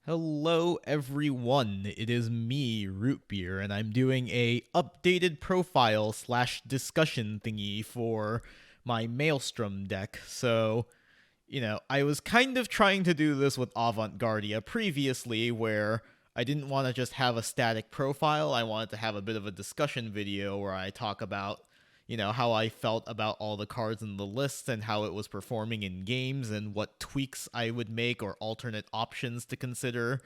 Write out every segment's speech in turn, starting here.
Hello everyone, it is me, Rootbeer, and I'm doing a updated profile slash discussion thingy for my Maelstrom deck. So, I was kind of trying to do this with Avantgardia previously, where I didn't want to just have a static profile, I wanted to have a bit of a discussion video where I talk about how I felt about all the cards in the list and how it was performing in games and what tweaks I would make or alternate options to consider.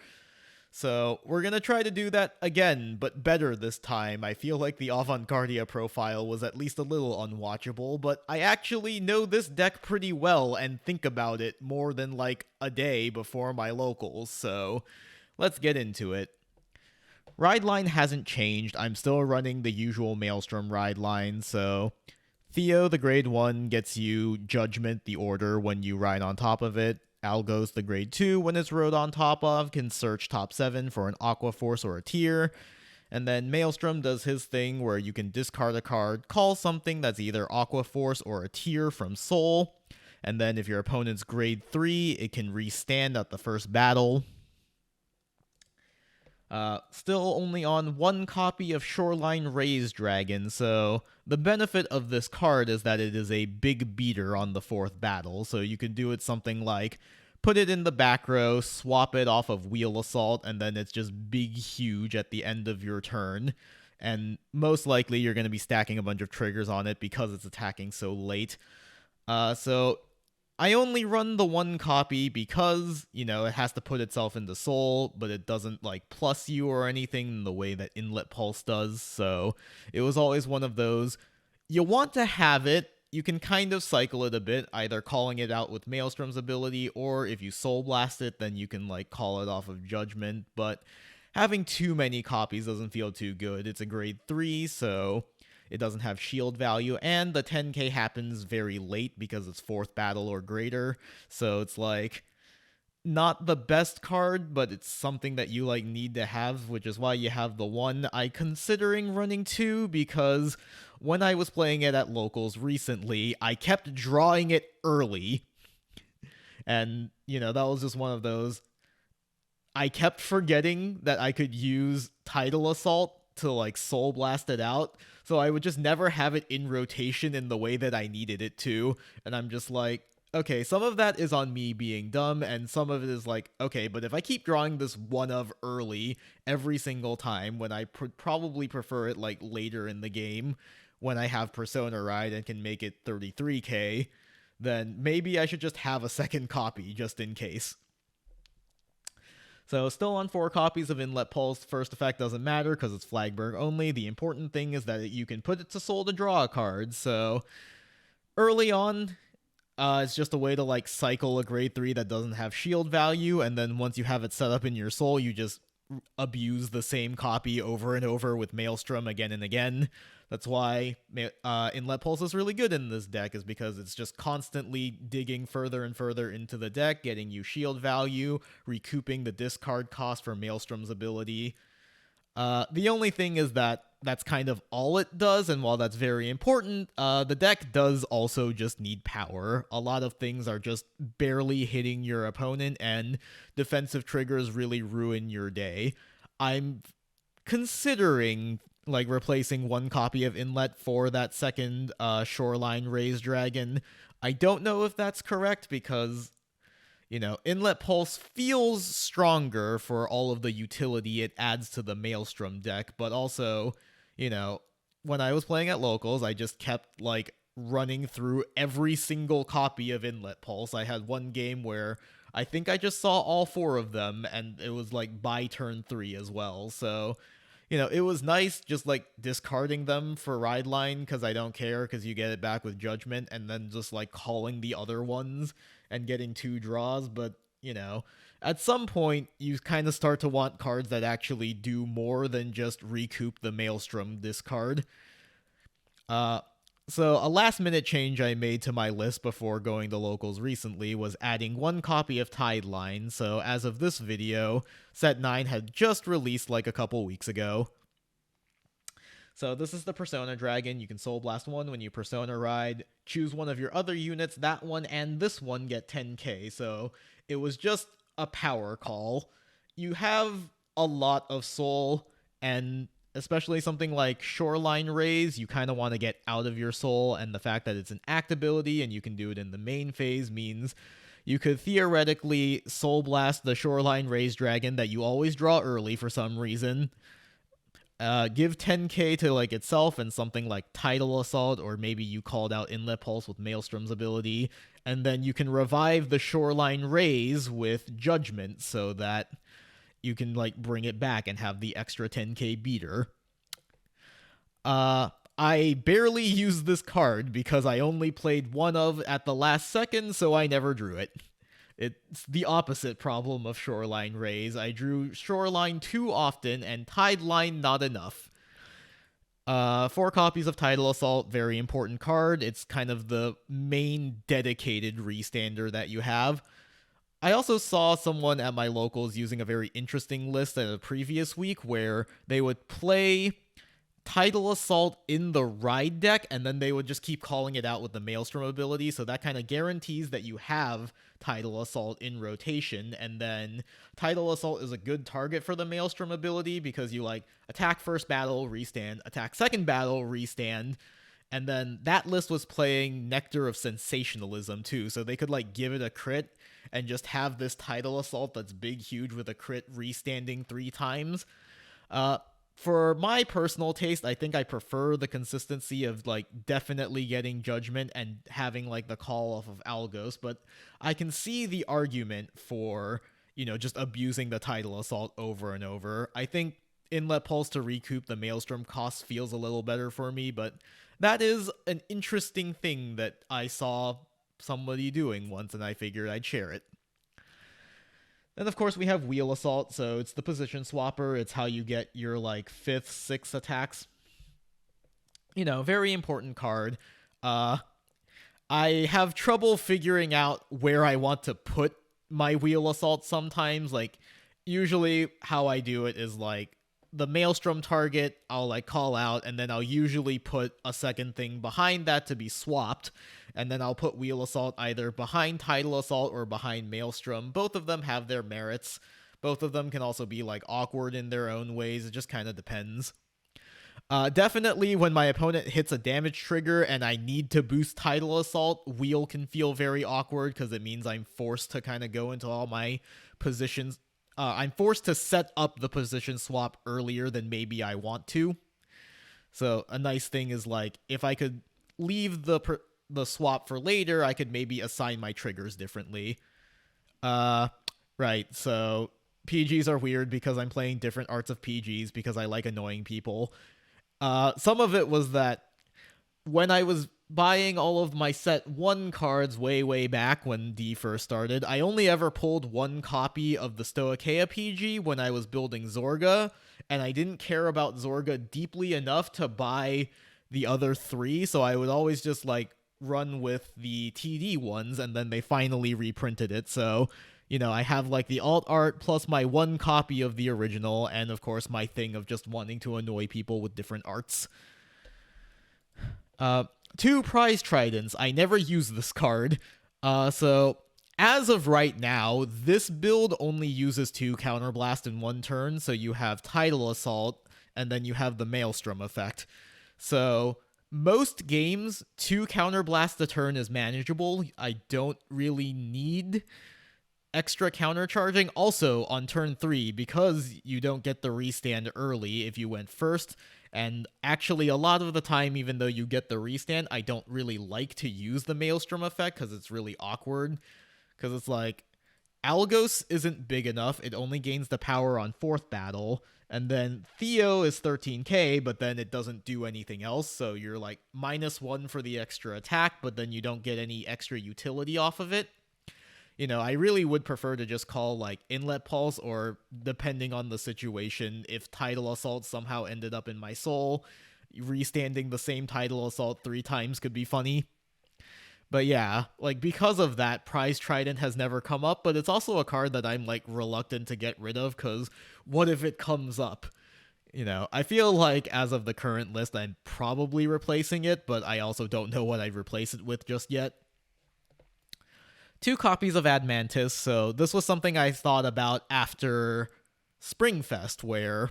So we're going to try to do that again, but better this time. I feel like the Avantgardia profile was at least a little unwatchable, but I actually know this deck pretty well and think about it more than like a day before my locals, so let's get into it. Ride line hasn't changed. I'm still running the usual Maelstrom ride line, so Theo, the grade 1, gets you Judgment, the order, when you ride on top of it. Algos, the grade 2, when it's rode on top of, can search top 7 for an Aqua Force or a Tier. And then Maelstrom does his thing where you can discard a card, call something that's either Aqua Force or a Tier from Soul. And then if your opponent's grade 3, it can restand at the first battle. Still only on one copy of Shoreline Raise Dragon, so the benefit of this card is that it is a big beater on the 4th battle, so you can do it something like put it in the back row, swap it off of Wheel Assault, and then it's just big huge at the end of your turn. And most likely you're going to be stacking a bunch of triggers on it because it's attacking so late. So I only run the one copy because, it has to put itself into Soul, but it doesn't, plus you or anything in the way that Inlet Pulse does, so it was always one of those, you want to have it, you can kind of cycle it a bit, either calling it out with Maelstrom's ability, or if you Soul Blast it, then you can, call it off of Judgment, but having too many copies doesn't feel too good. It's a grade 3, so it doesn't have shield value, and the 10k happens very late because it's 4th battle or greater, so it's not the best card, but it's something that you need to have, which is why you have the one. I considering running 2 because when I was playing it at locals recently, I kept drawing it early, and that was just one of those. I kept forgetting that I could use Tidal Assault to Soul Blast it out, so I would just never have it in rotation in the way that I needed it to, and I'm just okay, some of that is on me being dumb, and some of it is okay, but if I keep drawing this one of early every single time, when I probably prefer it later in the game, when I have Persona Ride and can make it 33k, then maybe I should just have a second copy just in case. So still on 4 copies of Inlet Pulse. First effect doesn't matter because it's Flagberg only. The important thing is that you can put it to Soul to draw a card. So early on, it's just a way to cycle a grade 3 that doesn't have shield value, and then once you have it set up in your Soul, you just abuse the same copy over and over with Maelstrom again and again. That's why Inlet Pulse is really good in this deck, is because it's just constantly digging further and further into the deck, getting you shield value, recouping the discard cost for Maelstrom's ability. The only thing is that that's kind of all it does, and while that's very important, the deck does also just need power. A lot of things are just barely hitting your opponent, and defensive triggers really ruin your day. I'm considering replacing one copy of Inlet for that second Shoreline Raise Dragon. I don't know if that's correct because Inlet Pulse feels stronger for all of the utility it adds to the Maelstrom deck, but also, when I was playing at locals, I just kept, running through every single copy of Inlet Pulse. I had one game where I think I just saw all 4 of them, and it was, by turn 3 as well, so it was nice just discarding them for Ride Line because I don't care because you get it back with Judgment, and then just calling the other ones and getting 2 draws, but at some point you kind of start to want cards that actually do more than just recoup the Maelstrom discard. So a last minute change I made to my list before going to locals recently was adding one copy of Tideline, so as of this video, set 9 had just released a couple weeks ago. So this is the Persona Dragon. You can Soul Blast one when you Persona Ride, choose one of your other units, that one and this one get 10k, so it was just a power call. you have a lot of soul, and especially something like Shoreline Raise, you kind of want to get out of your soul, and the fact that it's an act ability and you can do it in the main phase means you could theoretically Soul Blast the Shoreline Raise Dragon that you always draw early for some reason. Give 10k to like itself and something like Tidal Assault, or maybe you called out Inlet Pulse with Maelstrom's ability, and then you can revive the Shoreline Raise with Judgment so that you can like bring it back and have the extra 10k beater. I barely used this card because I only played one of at the last second, so I never drew it. It's the opposite problem of Shoreline Raise. I drew Shoreline too often and Tideline not enough. 4 copies of Tidal Assault, very important card. It's kind of the main dedicated restander that you have. I also saw someone at my locals using a very interesting list at a previous week where they would play Tidal Assault in the ride deck, and then they would just keep calling it out with the Maelstrom ability, so that kind of guarantees that you have Tidal Assault in rotation, and then Tidal Assault is a good target for the Maelstrom ability because you like attack first battle, restand, attack second battle, restand, and then that list was playing Nectar of Sensationalism too, so they could like give it a crit and just have this Tidal Assault that's big, huge with a crit restanding 3 times. For my personal taste, I think I prefer the consistency of like definitely getting Judgment and having like the call off of Algos, but I can see the argument for, you know, just abusing the Tidal Assault over and over. I think Inlet Pulse to recoup the Maelstrom cost feels a little better for me, but that is an interesting thing that I saw somebody doing once and I figured I'd share it. Then, of course, we have Wheel Assault, so it's the position swapper. It's how you get your, like, 5th, 6th attacks. You know, very important card. I have trouble figuring out where I want to put my Wheel Assault sometimes. Like, usually how I do it is, like, the Maelstrom target, I'll, like, call out, and then I'll usually put a second thing behind that to be swapped. And then I'll put Wheel Assault either behind Tidal Assault or behind Maelstrom. Both of them have their merits. Both of them can also be, like, awkward in their own ways. It just kind of depends. Definitely when my opponent hits a damage trigger and I need to boost Tidal Assault, Wheel can feel very awkward because it means I'm forced to kind of go into all my positions. I'm forced to set up the position swap earlier than maybe I want to. So a nice thing is, like, if I could leave the swap for later, I could maybe assign my triggers differently. Right, so PGs are weird because I'm playing different arts of PGs because I like annoying people. Some of it was that when I was buying all of my set 1 cards way back when D first started, I only ever pulled 1 copy of the Stoicheia PG when I was building Zorga, and I didn't care about Zorga deeply enough to buy the other 3, so I would always just, like, run with the TD ones, and then they finally reprinted it, so, you know, I have, like, the alt art plus my 1 copy of the original, and of course my thing of just wanting to annoy people with different arts. 2 Prize Tridents. I never use this card. So as of right now, this build only uses 2 Counterblast in 1 turn, so you have Tidal Assault, and then you have the Maelstrom effect. So most games, 2 Counterblast a turn is manageable. I don't really need extra countercharging. Also, on turn 3, because you don't get the restand early if you went first, and actually a lot of the time, even though you get the restand, I don't really like to use the Maelstrom effect because it's really awkward. Because it's like, Algos isn't big enough, it only gains the power on 4th battle, and then Theo is 13k, but then it doesn't do anything else, so you're like -1 for the extra attack, but then you don't get any extra utility off of it. You know, I really would prefer to just call, like, Inlet Pulse, or, depending on the situation, if Tidal Assault somehow ended up in my soul, restanding the same Tidal Assault 3 times could be funny. But yeah, like, because of that, Prize Trident has never come up, but it's also a card that I'm, like, reluctant to get rid of, because what if it comes up? You know, I feel like, as of the current list, I'm probably replacing it, but I also don't know what I'd replace it with just yet. 2 copies of Admantis, so this was something I thought about after Springfest, where,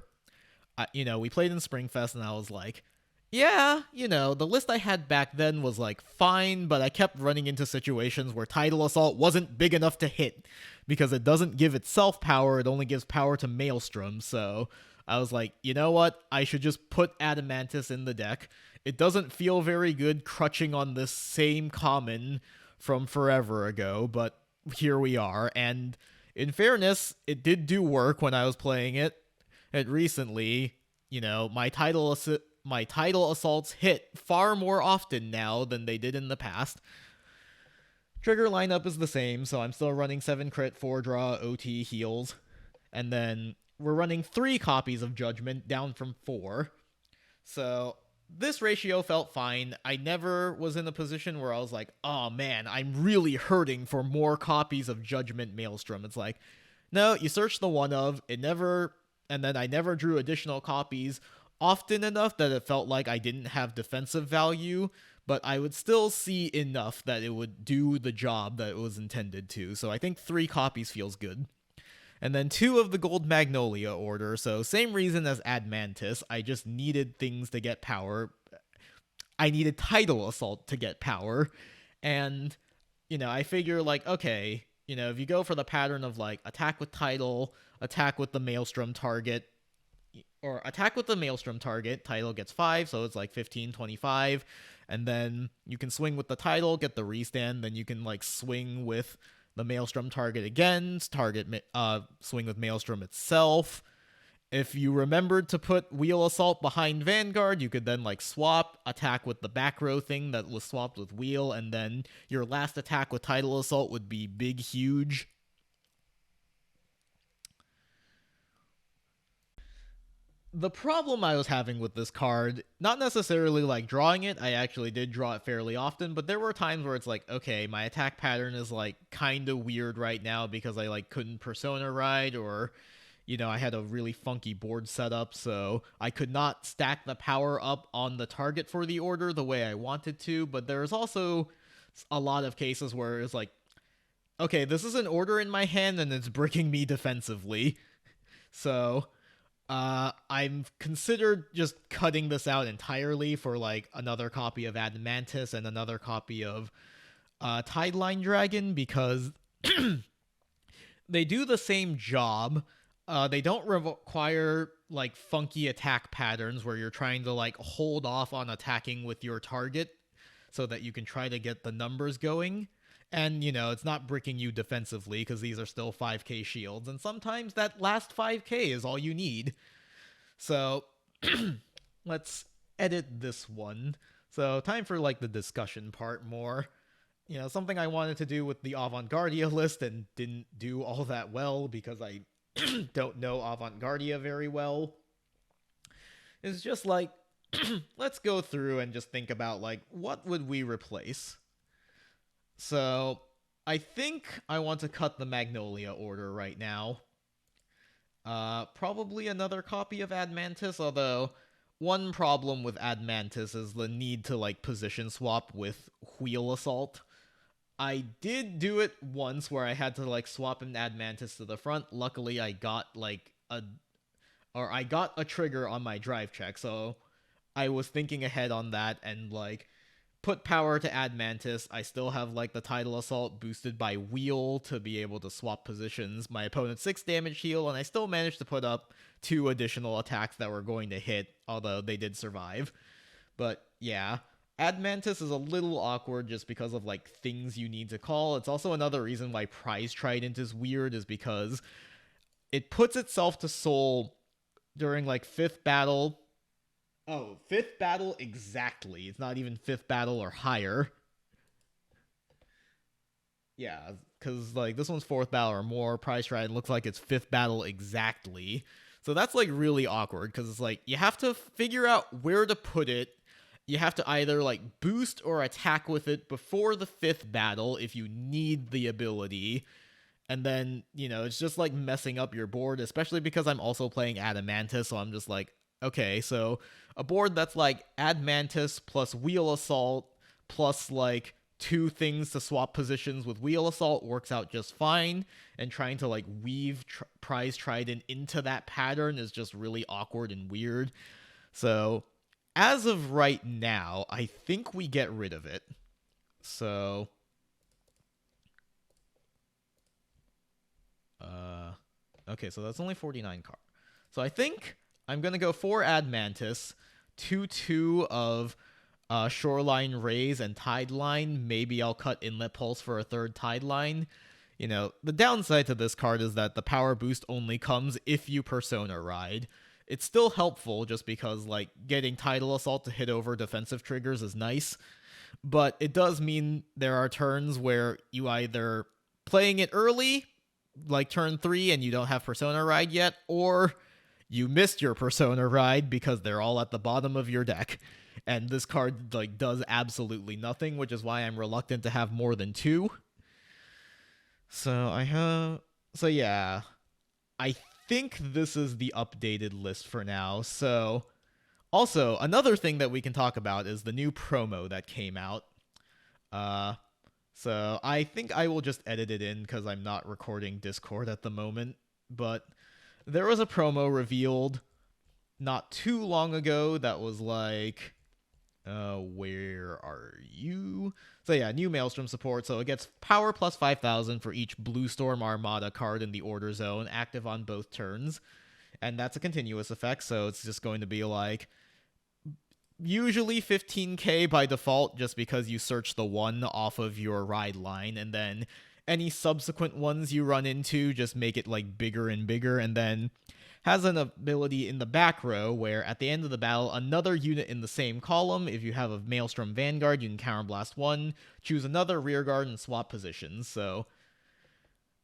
we played in Springfest, and I was like, yeah, the list I had back then was like fine, but I kept running into situations where Tidal Assault wasn't big enough to hit because it doesn't give itself power, it only gives power to Maelstrom. So I was like, you know what? I should just put Adamantis in the deck. It doesn't feel very good crutching on this same common from forever ago, but here we are. And in fairness, it did do work when I was playing it. And recently, my Tidal assaults hit far more often now than they did in the past. Trigger lineup is the same, so I'm still running 7 crit, 4 draw, OT, heals. And then we're running 3 copies of Judgment, down from 4. So this ratio felt fine. I never was in a position where I was like, oh man, I'm really hurting for more copies of Judgment Maelstrom. It's like, no, you search the one of, and then I never drew additional copies often enough that it felt like I didn't have defensive value, but I would still see enough that it would do the job that it was intended to. So I think 3 copies feels good. And then 2 of the Gold Magnolia order, so same reason as Admantis, I just needed things to get power. I needed Tidal Assault to get power, and, I figure, like, okay, if you go for the pattern of, like, attack with Tidal, attack with the Maelstrom target, or attack with the Maelstrom target, Tidal gets 5, so it's like 15, 25, and then you can swing with the Tidal, get the restand, then you can, like, swing with the Maelstrom target again, swing with Maelstrom itself. If you remembered to put Wheel Assault behind Vanguard, you could then, like, swap, attack with the back row thing that was swapped with Wheel, and then your last attack with Tidal Assault would be big, huge. The problem I was having with this card, not necessarily like drawing it, I actually did draw it fairly often, but there were times where it's like, okay, my attack pattern is like kind of weird right now because I like couldn't Persona Ride, or, I had a really funky board setup, so I could not stack the power up on the target for the order the way I wanted to, but there's also a lot of cases where it's like, okay, this is an order in my hand and it's breaking me defensively, so I'm considered just cutting this out entirely for, like, another copy of Adamantis and another copy of Tideline Dragon, because they do the same job. They don't require, like, funky attack patterns where you're trying to, like, hold off on attacking with your target so that you can try to get the numbers going. And, it's not bricking you defensively because these are still 5k shields. And sometimes that last 5k is all you need. So, let's edit this one. So, time for, like, the discussion part more. Something I wanted to do with the Avantgardia list and didn't do all that well because I don't know Avantgardia very well. Is just, like, let's go through and just think about, like, what would we replace? So, I think I want to cut the Magnolia order right now. Probably another copy of Admantis, although one problem with Admantis is the need to, like, position swap with Wheel Assault. I did do it once where I had to, like, swap an Admantis to the front. Luckily, I got, like, I got a trigger on my drive check, so I was thinking ahead on that and, like, put power to Admantis. I still have, like, the Tidal Assault boosted by Wheel to be able to swap positions. My opponent's 6 damage heal, and I still managed to put up 2 additional attacks that were going to hit, although they did survive. But, yeah. Admantis is a little awkward just because of, like, things you need to call. It's also another reason why Prize Trident is weird, is because it puts itself to soul during, like, 5th battle. Oh, 5th battle exactly. It's not even 5th battle or higher. Yeah, because, like, this one's 4th battle or more. Price Ride looks like it's 5th battle exactly. So that's, like, really awkward, because it's like, you have to figure out where to put it. You have to either, like, boost or attack with it before the 5th battle if you need the ability. And then, it's just, like, messing up your board, especially because I'm also playing Adamantis, so I'm just like, okay, so a board that's like Admantis plus Wheel Assault plus, like, 2 things to swap positions with Wheel Assault works out just fine, and trying to like weave Prize Trident into that pattern is just really awkward and weird. So as of right now, I think we get rid of it. So okay, so that's only 49 cards. So I think I'm gonna go 4 Ad Mantis, 2/2 of Shoreline Raise and Tide Line. Maybe I'll cut Inlet Pulse for a 3rd Tide Line. You know, the downside to this card is that the power boost only comes if you Persona Ride. It's still helpful just because, like, getting Tidal Assault to hit over defensive triggers is nice, but it does mean there are turns where you either playing it early, like turn 3, and you don't have Persona Ride yet, or you missed your Persona Ride because they're all at the bottom of your deck. And this card like does absolutely nothing, which is why I'm reluctant to have more than 2. So yeah. I think this is the updated list for now. So also, another thing that we can talk about is the new promo that came out. So I think I will just edit it in because I'm not recording Discord at the moment. But there was a promo revealed not too long ago that was like, where are you? So yeah, new Maelstrom support. So it gets power plus 5,000 for each Blue Storm Armada card in the order zone, active on both turns. And that's a continuous effect, so it's just going to be like usually 15k by default, just because you search the 1 off of your ride line, and then any subsequent ones you run into just make it like bigger and bigger, and then has an ability in the back row where at the end of the battle, another unit in the same column, if you have a Maelstrom Vanguard, you can counterblast 1, choose another rearguard, and swap positions. So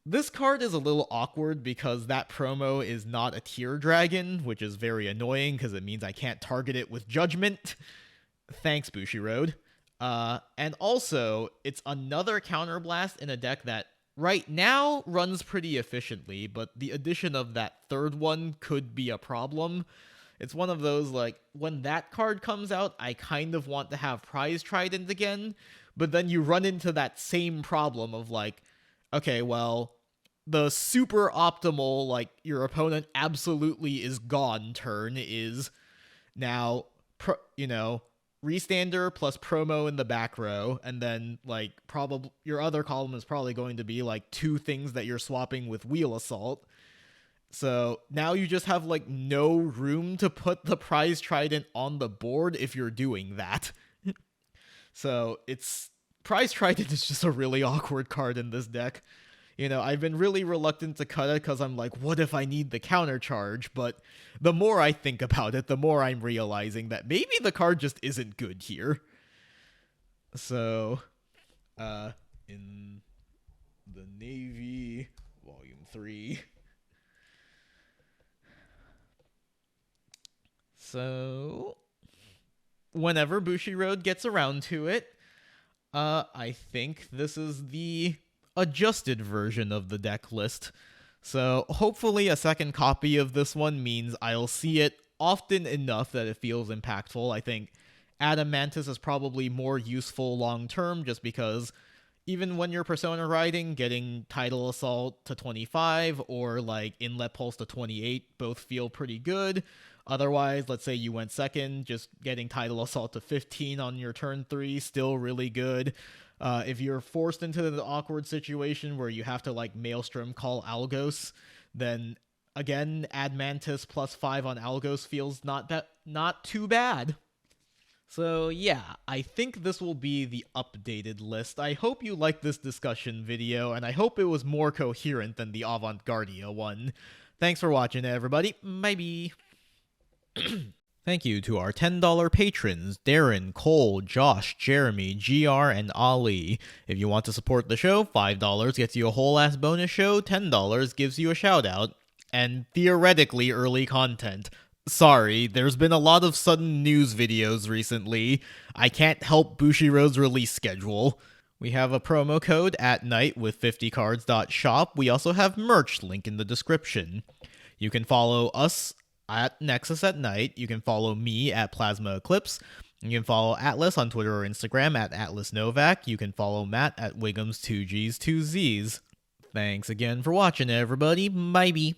this card is a little awkward because that promo is not a tier dragon, which is very annoying because it means I can't target it with Judgment. Thanks, Bushiroad. And also, it's another counterblast in a deck that right now runs pretty efficiently, but the addition of that 3rd one could be a problem. It's one of those, like, when that card comes out, I kind of want to have Prize Trident again, but then you run into that same problem of, like, okay, well, the super optimal, like, your opponent absolutely is gone turn is now, Restander plus promo in the back row, and then like probably your other column is probably going to be like 2 things that you're swapping with Wheel Assault. So now you just have like no room to put the Prize Trident on the board if you're doing that. So Prize Trident is just a really awkward card in this deck. You know, I've been really reluctant to cut it because I'm like, what if I need the counter charge? But the more I think about it, the more I'm realizing that maybe the card just isn't good here. So, in the Navy, Volume 3. So, whenever Bushiroad gets around to it, I think this is the adjusted version of the deck list. So hopefully a second copy of this one means I'll see it often enough that it feels impactful. I think Adamantis is probably more useful long term just because even when you're Persona riding, getting Tidal Assault to 25 or like Inlet Pulse to 28 both feel pretty good. Otherwise, let's say you went second, just getting Tidal Assault to 15 on your turn 3, still really good. If you're forced into the awkward situation where you have to like Maelstrom call Algos, then again, Admantis plus 5 on Algos feels not too bad. So yeah, I think this will be the updated list. I hope you liked this discussion video, and I hope it was more coherent than the Avantgardia one. Thanks for watching, everybody. Bye-bye. Thank you to our $10 patrons, Darren, Cole, Josh, Jeremy, GR, and Ali. If you want to support the show, $5 gets you a whole-ass bonus show, $10 gives you a shout-out, and theoretically early content. Sorry, there's been a lot of sudden news videos recently. I can't help Bushiroad's release schedule. We have a promo code at night with 50cards.shop. We also have merch, link in the description. You can follow us at Nexus at night. You can follow me at Plasma Eclipse. You can follow Atlas on Twitter or Instagram at AtlasNovak. You can follow Matt at Wiggums2Gs2Zs. Thanks again for watching, everybody. Bye-bye.